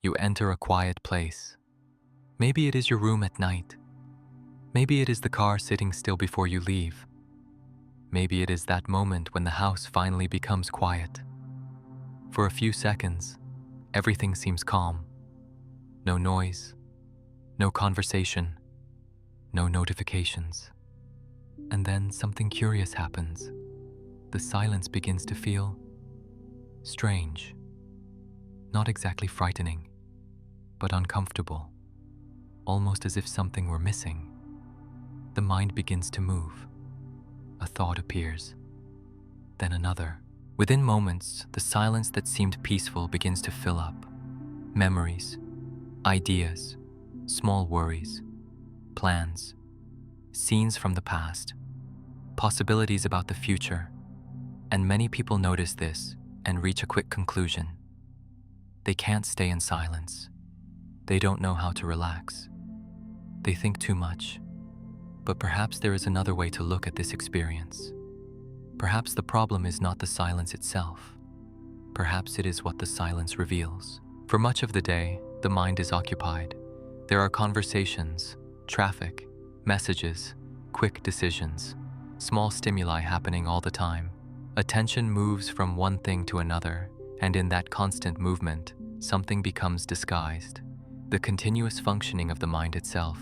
You enter a quiet place. Maybe it is your room at night. Maybe it is the car sitting still before you leave. Maybe it is that moment when the house finally becomes quiet. For a few seconds, everything seems calm. No noise, no conversation, no notifications. And then something curious happens. The silence begins to feel strange. Not exactly frightening, but uncomfortable. Almost as if something were missing. The mind begins to move. A thought appears, then another. Within moments, the silence that seemed peaceful begins to fill up. Memories, ideas, small worries, plans, scenes from the past, possibilities about the future. And many people notice this and reach a quick conclusion. They can't stay in silence. They don't know how to relax. They think too much. But perhaps there is another way to look at this experience. Perhaps the problem is not the silence itself. Perhaps it is what the silence reveals. For much of the day, the mind is occupied. There are conversations, traffic, messages, quick decisions, small stimuli happening all the time. Attention moves from one thing to another, and in that constant movement, something becomes disguised. The continuous functioning of the mind itself.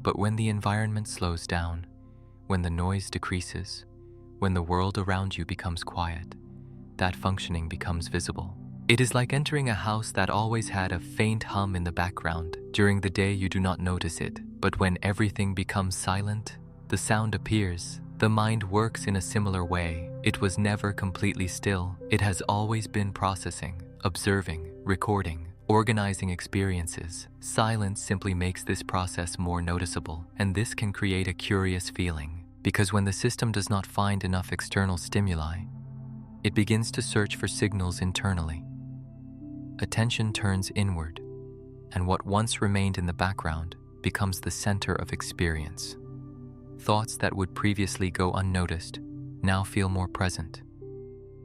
But when the environment slows down, when the noise decreases, when the world around you becomes quiet, that functioning becomes visible. It is like entering a house that always had a faint hum in the background. During the day you do not notice it, but when everything becomes silent, the sound appears. The mind works in a similar way. It was never completely still. It has always been processing, observing, recording, organizing experiences. Silence simply makes this process more noticeable, and this can create a curious feeling, because when the system does not find enough external stimuli, it begins to search for signals internally. Attention turns inward, and what once remained in the background becomes the center of experience. Thoughts that would previously go unnoticed now feel more present,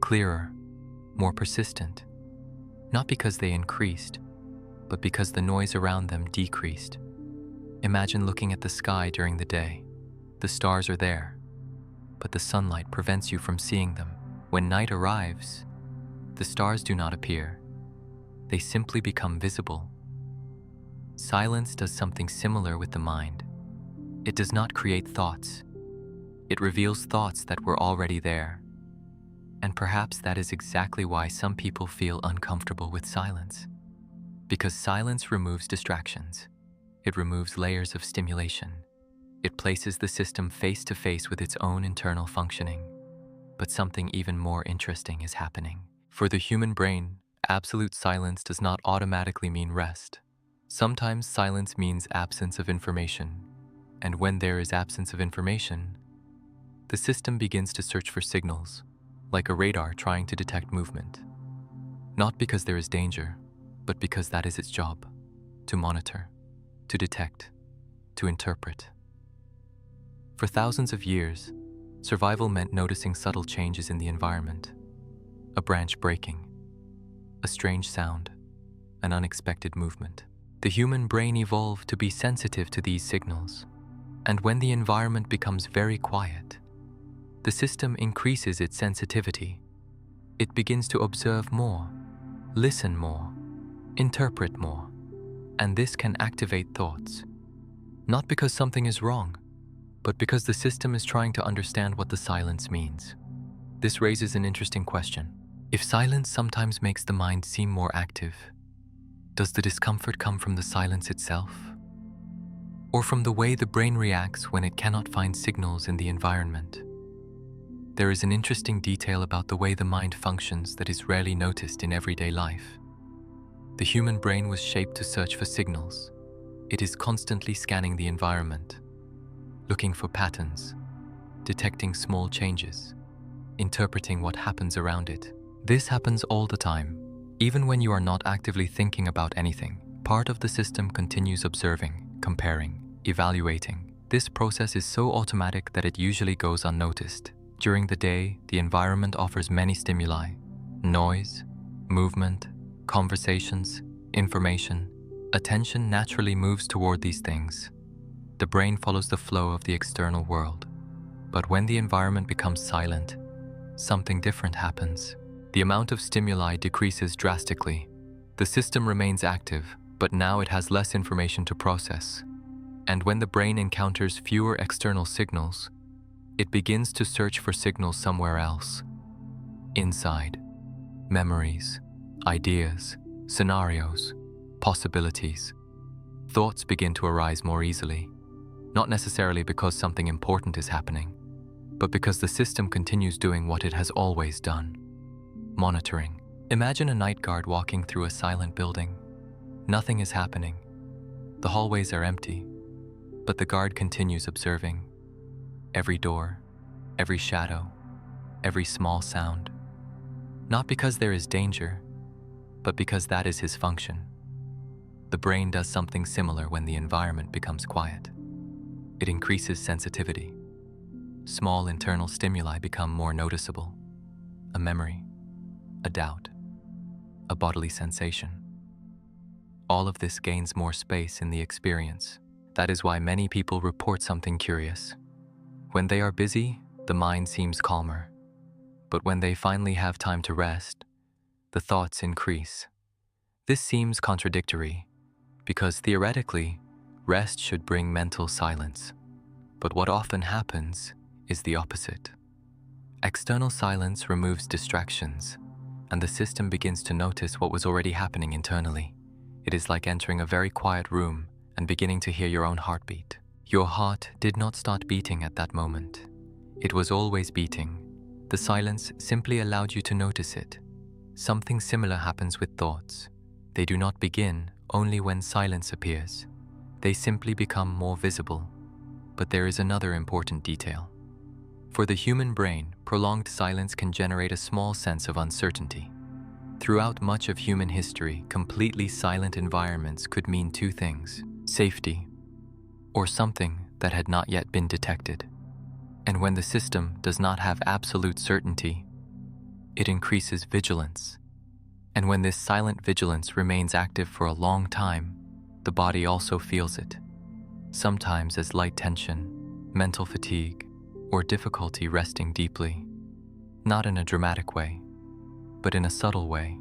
clearer, more persistent. Not because they increased, but because the noise around them decreased. Imagine looking at the sky during the day. The stars are there, but the sunlight prevents you from seeing them. When night arrives, the stars do not appear. They simply become visible. Silence does something similar with the mind. It does not create thoughts. It reveals thoughts that were already there. And perhaps that is exactly why some people feel uncomfortable with silence. Because silence removes distractions. It removes layers of stimulation. It places the system face to face with its own internal functioning. But something even more interesting is happening. For the human brain, absolute silence does not automatically mean rest. Sometimes silence means absence of information. And when there is absence of information, the system begins to search for signals, like a radar trying to detect movement. Not because there is danger, but because that is its job, to monitor, to detect, to interpret. For thousands of years, survival meant noticing subtle changes in the environment, a branch breaking, a strange sound, an unexpected movement. The human brain evolved to be sensitive to these signals, and when the environment becomes very quiet, the system increases its sensitivity. It begins to observe more, listen more, interpret more, and this can activate thoughts. Not because something is wrong, but because the system is trying to understand what the silence means. This raises an interesting question. If silence sometimes makes the mind seem more active, does the discomfort come from the silence itself? Or from the way the brain reacts when it cannot find signals in the environment? There is an interesting detail about the way the mind functions that is rarely noticed in everyday life. The human brain was shaped to search for signals. It is constantly scanning the environment, looking for patterns, detecting small changes, interpreting what happens around it. This happens all the time. Even when you are not actively thinking about anything, part of the system continues observing, comparing, evaluating. This process is so automatic that it usually goes unnoticed. During the day, the environment offers many stimuli: noise, movement, conversations, information, attention naturally moves toward these things. The brain follows the flow of the external world. But when the environment becomes silent, something different happens. The amount of stimuli decreases drastically. The system remains active, but now it has less information to process. And when the brain encounters fewer external signals, it begins to search for signals somewhere else. Inside. Memories, ideas, scenarios, possibilities. Thoughts begin to arise more easily, not necessarily because something important is happening, but because the system continues doing what it has always done. Monitoring. Imagine a night guard walking through a silent building. Nothing is happening. The hallways are empty, but the guard continues observing every door, every shadow, every small sound. Not because there is danger, but because that is his function. The brain does something similar when the environment becomes quiet. It increases sensitivity. Small internal stimuli become more noticeable. A memory, a doubt, a bodily sensation. All of this gains more space in the experience. That is why many people report something curious. When they are busy, the mind seems calmer. But when they finally have time to rest, the thoughts increase. This seems contradictory, because theoretically, rest should bring mental silence. But what often happens is the opposite. External silence removes distractions, and the system begins to notice what was already happening internally. It is like entering a very quiet room and beginning to hear your own heartbeat. Your heart did not start beating at that moment. It was always beating. The silence simply allowed you to notice it. Something similar happens with thoughts. They do not begin only when silence appears. They simply become more visible. But there is another important detail. For the human brain, prolonged silence can generate a small sense of uncertainty. Throughout much of human history, completely silent environments could mean two things: safety, or something that had not yet been detected. And when the system does not have absolute certainty, it increases vigilance. And when this silent vigilance remains active for a long time, the body also feels it, sometimes as light tension, mental fatigue, or difficulty resting deeply. Not in a dramatic way, but in a subtle way.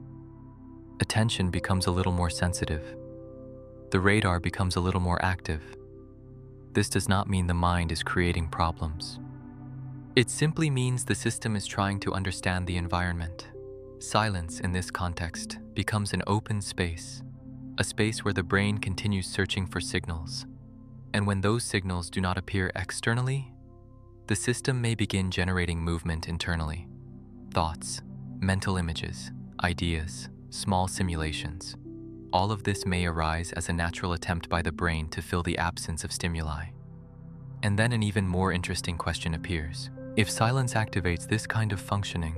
Attention becomes a little more sensitive. The radar becomes a little more active. This does not mean the mind is creating problems. It simply means the system is trying to understand the environment. Silence in this context becomes an open space, a space where the brain continues searching for signals. And when those signals do not appear externally, the system may begin generating movement internally. Thoughts, mental images, ideas, small simulations. All of this may arise as a natural attempt by the brain to fill the absence of stimuli. And then an even more interesting question appears. If silence activates this kind of functioning,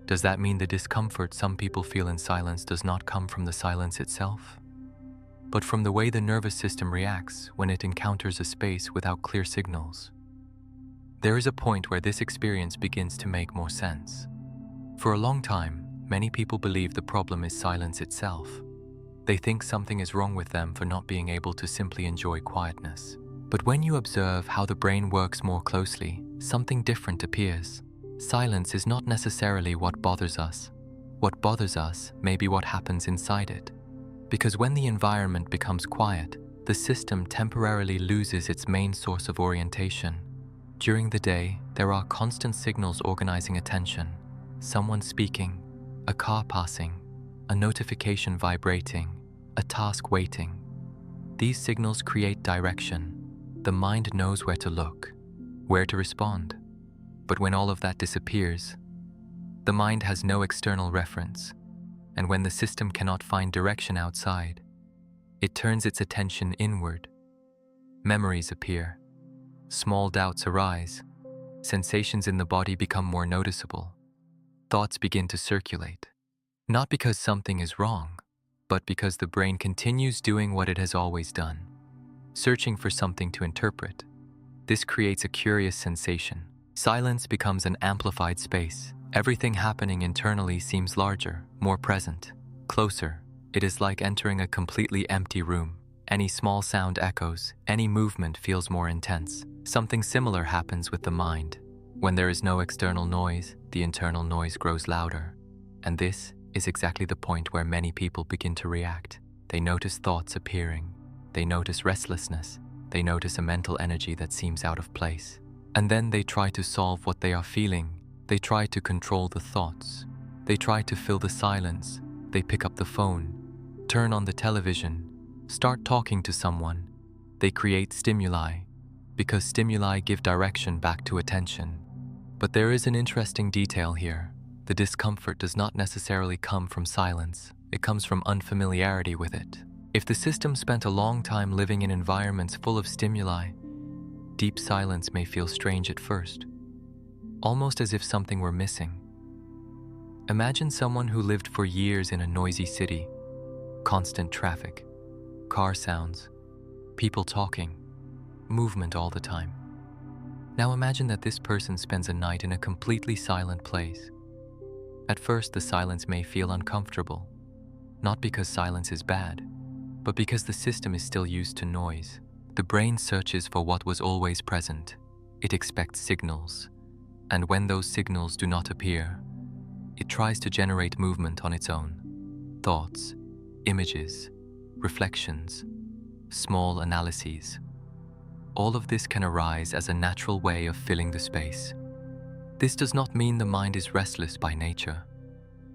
does that mean the discomfort some people feel in silence does not come from the silence itself, but from the way the nervous system reacts when it encounters a space without clear signals? There is a point where this experience begins to make more sense. For a long time, many people believe the problem is silence itself. They think something is wrong with them for not being able to simply enjoy quietness. But when you observe how the brain works more closely, something different appears. Silence is not necessarily what bothers us. What bothers us may be what happens inside it. Because when the environment becomes quiet, the system temporarily loses its main source of orientation. During the day, there are constant signals organizing attention. Someone speaking, a car passing, a notification vibrating, a task waiting. These signals create direction. The mind knows where to look, where to respond. But when all of that disappears, the mind has no external reference. And when the system cannot find direction outside, it turns its attention inward. Memories appear. Small doubts arise. Sensations in the body become more noticeable. Thoughts begin to circulate. Not because something is wrong, but because the brain continues doing what it has always done, searching for something to interpret. This creates a curious sensation. Silence becomes an amplified space. Everything happening internally seems larger, more present, closer. It is like entering a completely empty room. Any small sound echoes, any movement feels more intense. Something similar happens with the mind. When there is no external noise, the internal noise grows louder. And this is exactly the point where many people begin to react. They notice thoughts appearing. They notice restlessness. They notice a mental energy that seems out of place. And then they try to solve what they are feeling. They try to control the thoughts. They try to fill the silence. They pick up the phone, turn on the television, start talking to someone. They create stimuli, because stimuli give direction back to attention. But there is an interesting detail here. The discomfort does not necessarily come from silence. It comes from unfamiliarity with it. If the system spent a long time living in environments full of stimuli, deep silence may feel strange at first, almost as if something were missing. Imagine someone who lived for years in a noisy city, constant traffic, car sounds, people talking, movement all the time. Now imagine that this person spends a night in a completely silent place. At first, the silence may feel uncomfortable, not because silence is bad, but because the system is still used to noise. The brain searches for what was always present. It expects signals, and when those signals do not appear, it tries to generate movement on its own. Thoughts, images, reflections, small analyses. All of this can arise as a natural way of filling the space. This does not mean the mind is restless by nature.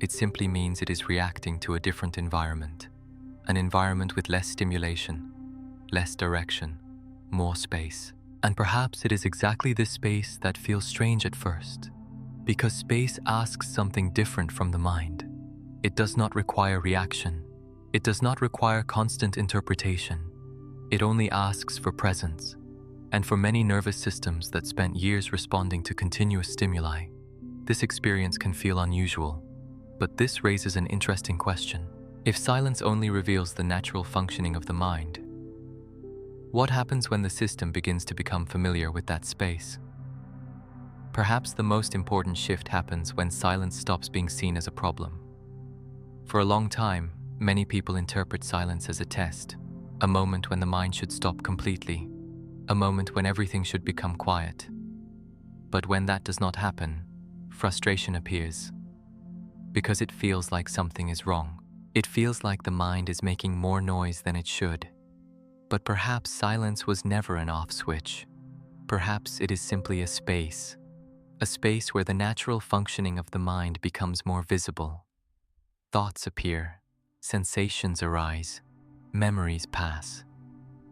It simply means it is reacting to a different environment, an environment with less stimulation, less direction, more space. And perhaps it is exactly this space that feels strange at first, because space asks something different from the mind. It does not require reaction. It does not require constant interpretation. It only asks for presence. And for many nervous systems that spent years responding to continuous stimuli, this experience can feel unusual. But this raises an interesting question. If silence only reveals the natural functioning of the mind, what happens when the system begins to become familiar with that space? Perhaps the most important shift happens when silence stops being seen as a problem. For a long time, many people interpret silence as a test, a moment when the mind should stop completely, a moment when everything should become quiet. But when that does not happen, frustration appears, because it feels like something is wrong. It feels like the mind is making more noise than it should. But perhaps silence was never an off switch. Perhaps it is simply a space where the natural functioning of the mind becomes more visible. Thoughts appear, sensations arise, memories pass.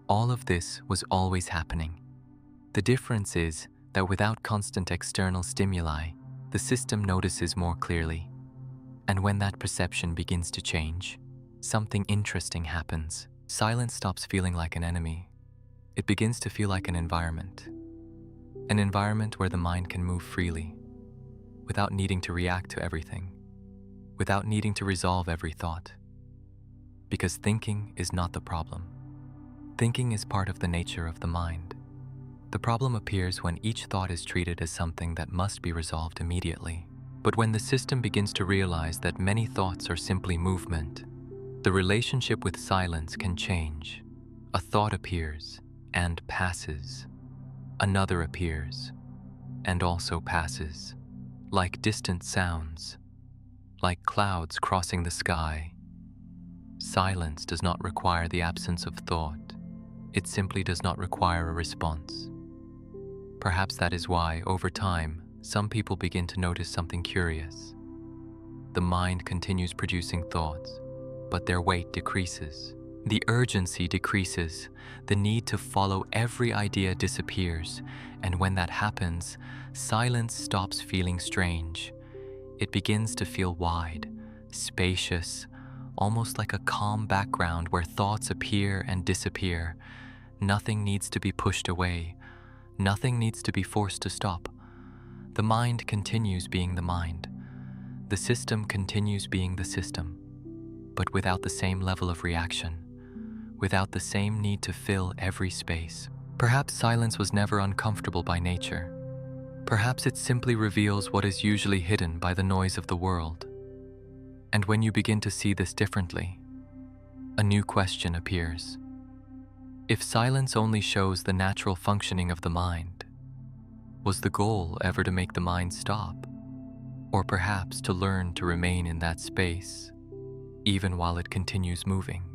All of this was always happening. The difference is that without constant external stimuli, the system notices more clearly. And when that perception begins to change, something interesting happens. Silence stops feeling like an enemy. It begins to feel like an environment where the mind can move freely, without needing to react to everything, without needing to resolve every thought. Because thinking is not the problem. Thinking is part of the nature of the mind. The problem appears when each thought is treated as something that must be resolved immediately. But when the system begins to realize that many thoughts are simply movement, the relationship with silence can change. A thought appears and passes. Another appears and also passes, like distant sounds, like clouds crossing the sky. Silence does not require the absence of thought. It simply does not require a response. Perhaps that is why, over time, some people begin to notice something curious. The mind continues producing thoughts, but their weight decreases. The urgency decreases. The need to follow every idea disappears. And when that happens, silence stops feeling strange. It begins to feel wide, spacious, almost like a calm background where thoughts appear and disappear. Nothing needs to be pushed away. Nothing needs to be forced to stop. The mind continues being the mind. The system continues being the system, but without the same level of reaction, without the same need to fill every space. Perhaps silence was never uncomfortable by nature. Perhaps it simply reveals what is usually hidden by the noise of the world. And when you begin to see this differently, a new question appears. If silence only shows the natural functioning of the mind, was the goal ever to make the mind stop? Or perhaps to learn to remain in that space, even while it continues moving?